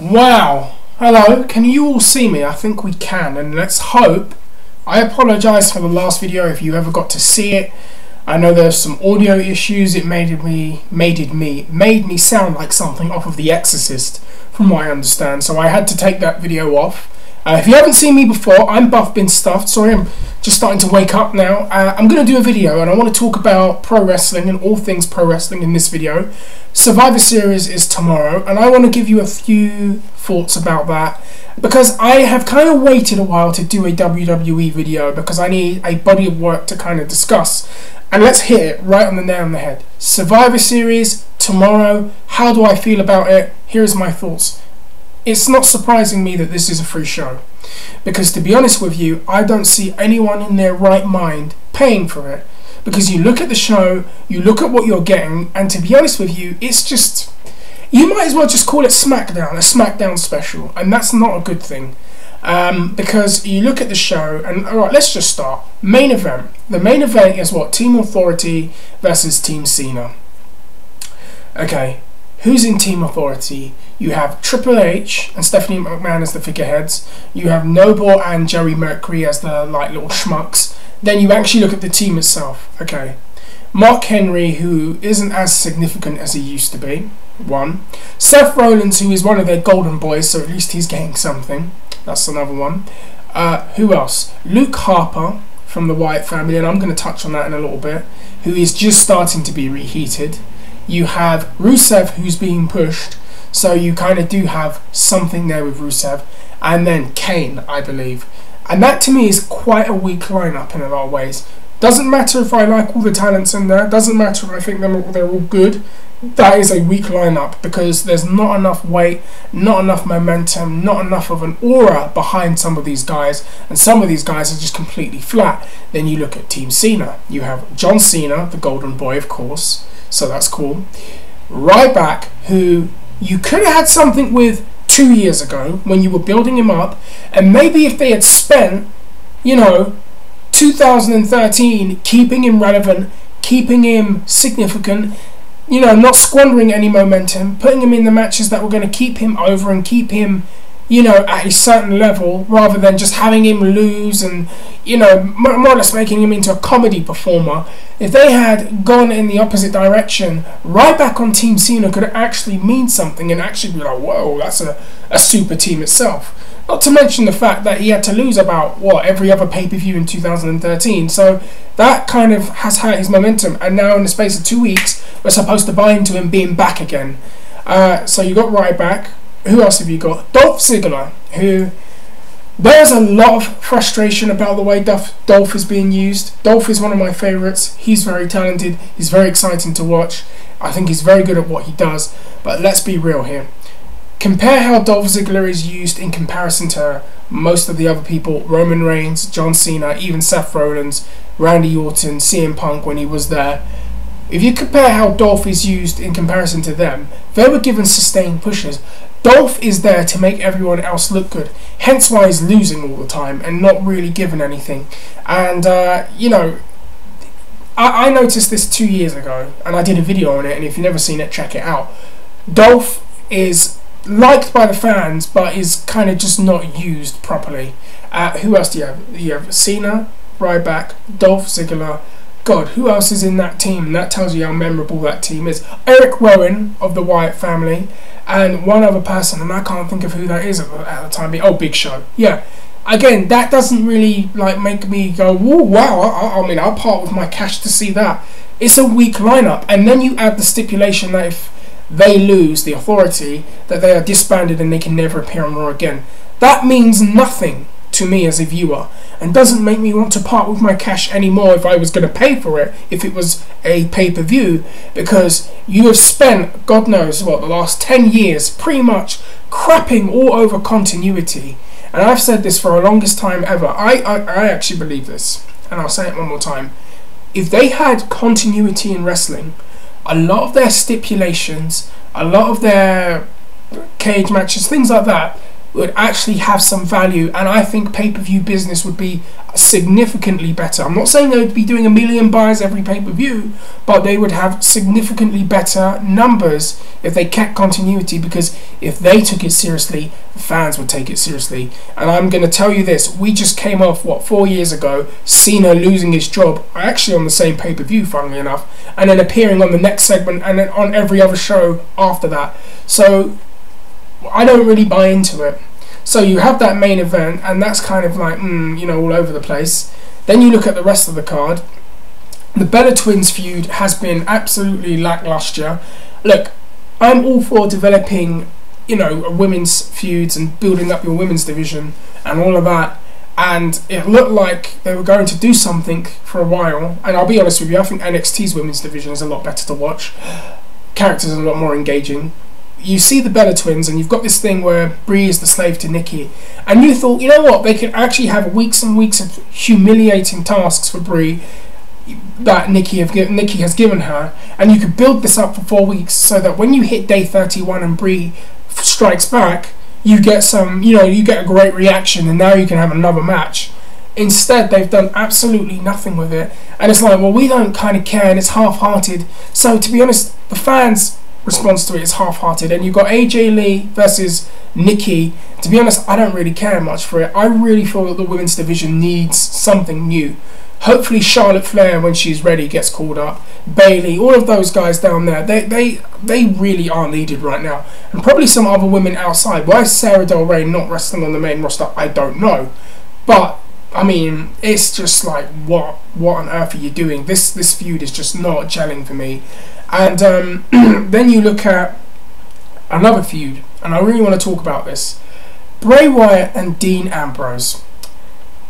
Wow. Hello, can you all see me? I think we can, and let's hope. I apologise for the last video if you ever got to see it. I know there's some audio issues. It made me sound like something off of The Exorcist, from what I understand. So I had to take that video off. If you haven't seen me before, I'm Buff Been Stuffed. Sorry, I'm just starting to wake up now. I'm going to do a video, and I want to talk about pro wrestling and all things pro wrestling in this video. Survivor Series is tomorrow, and I want to give you a few thoughts about that, because I have kind of waited a while to do a WWE video because I need a body of work to kind of discuss. And let's hit it right on the nail on the head. Survivor Series tomorrow. How do I feel about it? Here's my thoughts. It's not surprising me that this is a free show, because to be honest with you, I don't see anyone in their right mind paying for it, because you look at the show, you look at what you're getting, and to be honest with you, it's just, you might as well just call it SmackDown, a SmackDown special, and that's not a good thing. Because you look at the show, and alright, let's just start. Main event. The main event is what? Team Authority versus Team Cena. Okay, who's in Team Authority? You have Triple H and Stephanie McMahon as the figureheads. You have Noble and Jerry Mercury as the little schmucks. Then you actually look at the team itself. Okay, Mark Henry, who isn't as significant as he used to be. One. Seth Rollins, who is one of their golden boys, so at least he's getting something. That's another one. Who else? Luke Harper from the Wyatt family, and I'm going to touch on that in a little bit, who is just starting to be reheated. You have Rusev, who's being pushed, so you kind of do have something there with Rusev. And then Kane, I believe. And that to me is quite a weak lineup in a lot of ways. Doesn't matter if I like all the talents in there, doesn't matter if I think they're all good. That is a weak lineup because there's not enough weight, not enough momentum, not enough of an aura behind some of these guys, and some of these guys are just completely flat. Then you look at Team Cena. You have John Cena, the golden boy, of course, so that's cool. Ryback, who you could have had something with 2 years ago when you were building him up, and maybe if they had spent, 2013 keeping him relevant, keeping him significant, not squandering any momentum, putting him in the matches that were going to keep him over and keep him, at a certain level, rather than just having him lose and, more or less making him into a comedy performer. If they had gone in the opposite direction, right back on Team Cena could actually mean something and actually be like, whoa, that's a super team itself. Not to mention the fact that he had to lose about, every other pay-per-view in 2013. So that kind of has hurt his momentum. And now in the space of 2 weeks, we're supposed to buy into him being back again. So you got Ryback. Who else have you got? Dolph Ziggler, who there's a lot of frustration about the way Dolph is being used. Dolph is one of my favourites. He's very talented. He's very exciting to watch. I think he's very good at what he does. But let's be real here. Compare how Dolph Ziggler is used in comparison to most of the other people. Roman Reigns, John Cena, even Seth Rollins, Randy Orton, CM Punk when he was there. If you compare how Dolph is used in comparison to them, they were given sustained pushes. Dolph is there to make everyone else look good, hence why he's losing all the time and not really given anything. And, I noticed this 2 years ago, and I did a video on it, and if you've never seen it, check it out. Dolph is liked by the fans, but is kind of just not used properly. Who else do you have? You have Cena, Ryback, Dolph Ziggler. God, who else is in that team? That tells you how memorable that team is. Eric Rowan of the Wyatt family, and one other person, and I can't think of who that is at the time. Oh, Big Show. Yeah. Again, that doesn't really make me go, whoa, wow. I'll part with my cash to see that. It's a weak lineup, and then you add the stipulation that if they lose the Authority, that they are disbanded and they can never appear on Raw again. That means nothing to me as a viewer, and doesn't make me want to part with my cash anymore if I was going to pay for it, if it was a pay-per-view, because you have spent, God knows what, the last 10 years pretty much crapping all over continuity. And I've said this for the longest time ever. I actually believe this, and I'll say it one more time. If they had continuity in wrestling, a lot of their stipulations, a lot of their cage matches, things like that, would actually have some value, and I think pay-per-view business would be significantly better. I'm not saying they would be doing 1 million buys every pay-per-view, but they would have significantly better numbers if they kept continuity, because if they took it seriously, the fans would take it seriously. And I'm going to tell you this, we just came off, 4 years ago, Cena losing his job, actually on the same pay-per-view, funnily enough, and then appearing on the next segment and then on every other show after that. So I don't really buy into it. So you have that main event, and that's kind of like, all over the place. Then you look at the rest of the card. The Bella Twins feud has been absolutely lackluster. Look, I'm all for developing, women's feuds and building up your women's division and all of that. And it looked like they were going to do something for a while. And I'll be honest with you, I think NXT's women's division is a lot better to watch. Characters are a lot more engaging. You see the Bella Twins, and you've got this thing where Brie is the slave to Nikki, and you thought, you know what, they could actually have weeks and weeks of humiliating tasks for Brie that Nikki has given her, and you could build this up for 4 weeks so that when you hit day 31 and Brie strikes back, you get you get a great reaction, and now you can have another match. Instead, they've done absolutely nothing with it, and it's like, well, we don't kind of care, and it's half-hearted. So to be honest, the fans' response to it is half-hearted, and you've got AJ Lee versus Nikki. To be honest, I don't really care much for it. I really feel that the women's division needs something new. Hopefully Charlotte Flair, when she's ready, gets called up. Bayley, all of those guys down there, they really are needed right now. And probably some other women outside. Why is Sarah Del Rey not wrestling on the main roster? I don't know. But I mean, it's just like, what on earth are you doing? This feud is just not gelling for me. And then you look at another feud, and I really want to talk about this. Bray Wyatt and Dean Ambrose.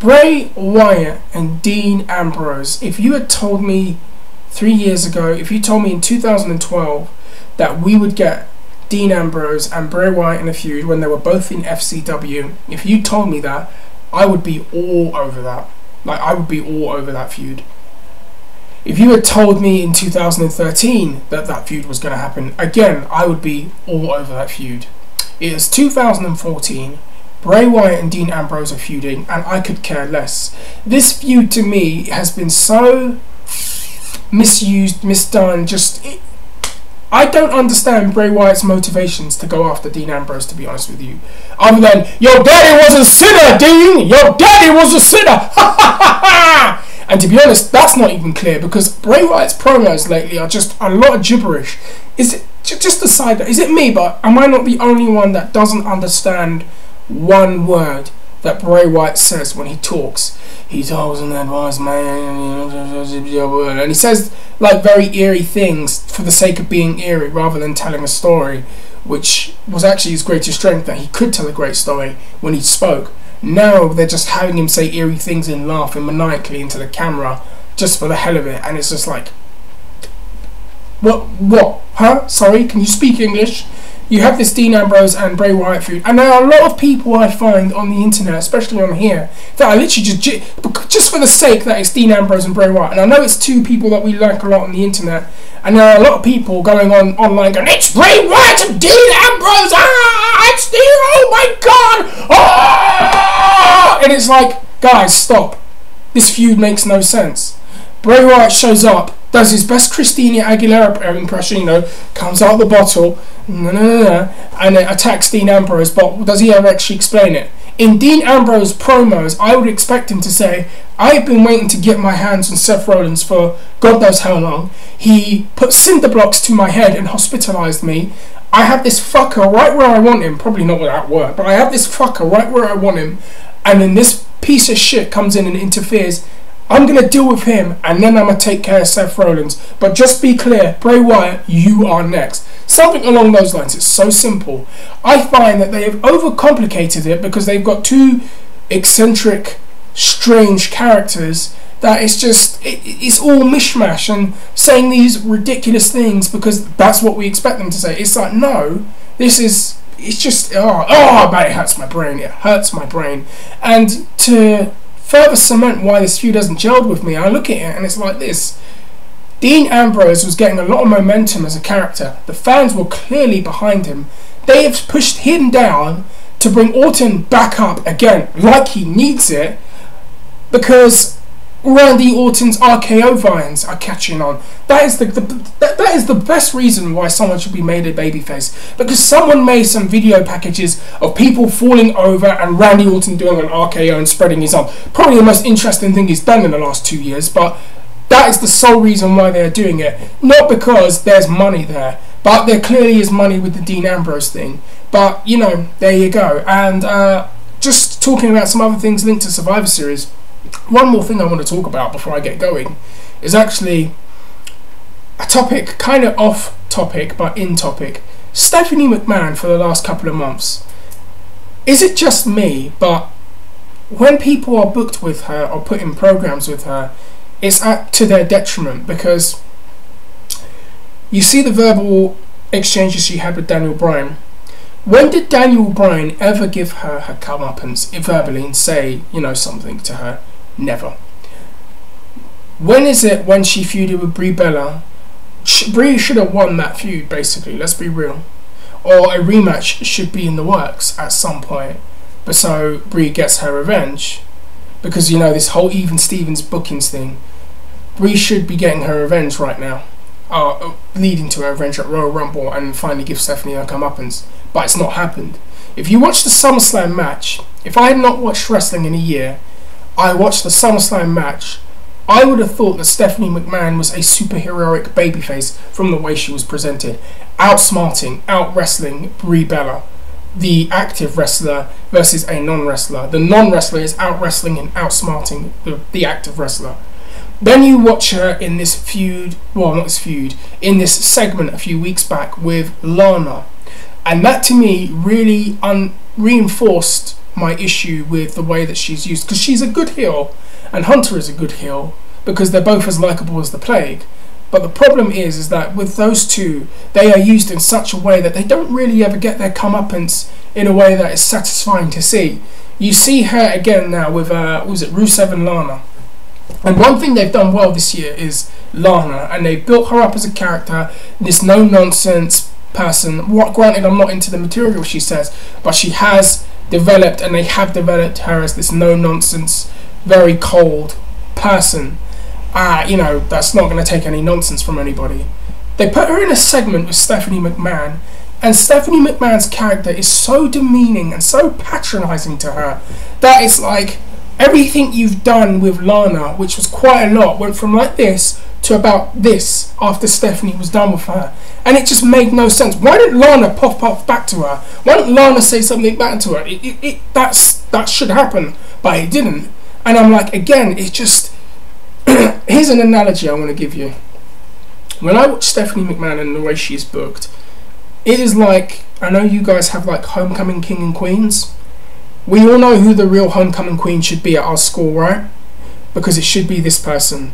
Bray Wyatt and Dean Ambrose. If you had told me 3 years ago, if you told me in 2012 that we would get Dean Ambrose and Bray Wyatt in a feud when they were both in FCW, if you told me that, I would be all over that. Like, I would be all over that feud. If you had told me in 2013 that that feud was going to happen, again, I would be all over that feud. It is 2014, Bray Wyatt and Dean Ambrose are feuding, and I could care less. This feud to me has been so misused, misdone, I don't understand Bray Wyatt's motivations to go after Dean Ambrose, to be honest with you. Other than, your daddy was a sinner, Dean! Your daddy was a sinner! Ha ha ha ha! And to be honest, that's not even clear, because Bray Wyatt's promos lately are just a lot of gibberish. Is it, just aside, is it me, but am I not the only one that doesn't understand one word that Bray Wyatt says when he talks? He talks in that voice, man, and he says like very eerie things for the sake of being eerie rather than telling a story, which was actually his greatest strength, that he could tell a great story when he spoke. Now they're just having him say eerie things and laughing maniacally into the camera just for the hell of it, and it's just like, what, huh? Sorry, can you speak English? You have this Dean Ambrose and Bray Wyatt feud, and there are a lot of people I find on the internet, especially on here, that are literally just for the sake that it's Dean Ambrose and Bray Wyatt. And I know it's two people that we like a lot on the internet, and there are a lot of people going online going, it's Bray Wyatt and Dean Ambrose, it's Dean, oh my god, and it's like, guys, stop. This feud makes no sense. Bray Wyatt shows up, does his best Christina Aguilera impression, comes out the bottle, and attacks Dean Ambrose, but does he ever actually explain it? In Dean Ambrose promos, I would expect him to say, I've been waiting to get my hands on Seth Rollins for God knows how long. He put cinder blocks to my head and hospitalized me. I have this fucker right where I want him, probably not with that word, but I have this fucker right where I want him, and then this piece of shit comes in and interferes. I'm going to deal with him, and then I'm going to take care of Seth Rollins. But just be clear, Bray Wyatt, you are next. Something along those lines. It's so simple. I find that they have overcomplicated it because they've got two eccentric, strange characters that it's all mishmash and saying these ridiculous things because that's what we expect them to say. It's like, no, it's just, man, it hurts my brain. It hurts my brain. And to further cement why this feud hasn't gelled with me, I look at it and it's like this. Dean Ambrose was getting a lot of momentum as a character. The fans were clearly behind him. They have pushed him down to bring Orton back up again like he needs it, because Randy Orton's RKO vines are catching on. That is the best reason why someone should be made a babyface, because someone made some video packages of people falling over and Randy Orton doing an RKO and spreading his arm. Probably the most interesting thing he's done in the last 2 years, but that is the sole reason why they're doing it. Not because there's money there, but there clearly is money with the Dean Ambrose thing. But, you know, there you go. And just talking about some other things linked to Survivor Series, one more thing I want to talk about before I get going is actually a topic, kind of off topic, but in topic. Stephanie McMahon for the last couple of months. Is it just me, but when people are booked with her or put in programs with her, it's to their detriment, because you see the verbal exchanges she had with Daniel Bryan. When did Daniel Bryan ever give her comeuppance verbally and say, you know, something to her? Never. When is it when she feuded with Brie Bella? Brie should have won that feud, basically, let's be real. Or a rematch should be in the works at some point, but so Brie gets her revenge. Because, you know, this whole Even Stevens bookings thing, Brie should be getting her revenge right now, leading to her revenge at Royal Rumble and finally give Stephanie her comeuppance. But it's not happened. If you watch the SummerSlam match, if I had not watched wrestling in a year, I watched the SummerSlam match, I would have thought that Stephanie McMahon was a superheroic babyface from the way she was presented. Outsmarting, out-wrestling Brie Bella, the active wrestler versus a non-wrestler. The non-wrestler is out-wrestling and outsmarting the active wrestler. Then you watch her in this feud, well, not this feud, in this segment a few weeks back with Lana. And that to me really reinforced my issue with the way that she's used, because she's a good heel and Hunter is a good heel, because they're both as likable as the plague. But the problem is that with those two, they are used in such a way that they don't really ever get their comeuppance in a way that is satisfying to see. You see her again now with was it Rusev and Lana. And one thing they've done well this year is Lana, and they've built her up as a character, this no-nonsense person. Granted, I'm not into the material she says, but she has developed, and they have developed her as this no-nonsense, very cold person. You know, that's not going to take any nonsense from anybody. They put her in a segment with Stephanie McMahon, and Stephanie McMahon's character is so demeaning and so patronizing to her that it's like everything you've done with Lana, which was quite a lot, went from like this to about this after Stephanie was done with her. And it just made no sense. Why didn't Lana pop up back to her? Why didn't Lana say something back to her? That should happen, but it didn't. And I'm like, again, it's just... Here's an analogy I want to give you. When I watch Stephanie McMahon and the way she's booked, it is like, I know you guys have like Homecoming King and Queens. We all know who the real Homecoming Queen should be at our school, right? Because it should be this person.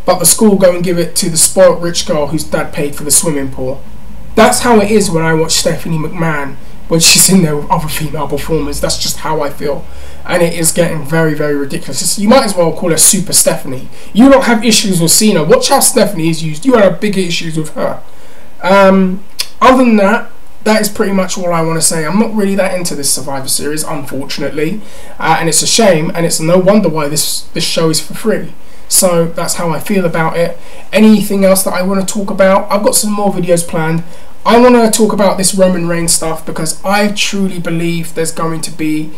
But the school go and give it to the spoiled rich girl whose dad paid for the swimming pool. That's how it is when I watch Stephanie McMahon when she's in there with other female performers. That's just how I feel. And it is getting very, very ridiculous. You might as well call her Super Stephanie. You don't have issues with Cena. Watch how Stephanie is used. You have bigger issues with her. Other than that, that is pretty much all I want to say. I'm not really that into this Survivor Series, unfortunately. And it's a shame, and it's no wonder why this show is for free. So that's how I feel about it. Anything else that I want to talk about? I've got some more videos planned. I want to talk about this Roman Reigns stuff because I truly believe there's going to be,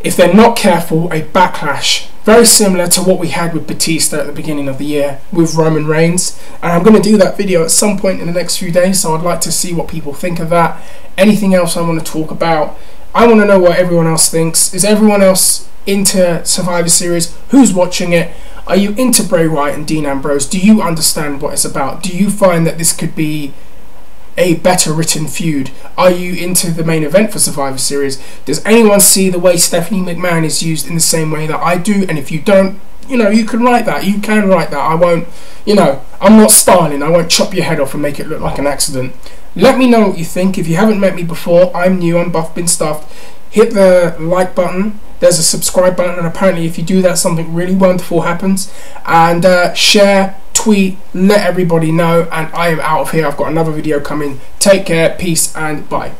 if they're not careful, a backlash very similar to what we had with Batista at the beginning of the year with Roman Reigns. And I'm going to do that video at some point in the next few days, so I'd like to see what people think of that. Anything else I want to talk about? I want to know what everyone else thinks. Is everyone else into Survivor Series? Who's watching it? Are you into Bray Wyatt and Dean Ambrose? Do you understand what it's about? Do you find that this could be a better written feud? Are you into the main event for Survivor Series? Does anyone see the way Stephanie McMahon is used in the same way that I do? And if you don't, you know, you can write that. You can write that. I won't, you know, I'm not Stalin. I won't chop your head off and make it look like an accident. Let me know what you think. If you haven't met me before, I'm new. I'm Buff Been Stuffed. Hit the like button. There's a subscribe button, and apparently if you do that, something really wonderful happens. And share, tweet, let everybody know. And I am out of here. I've got another video coming. Take care, peace, and bye.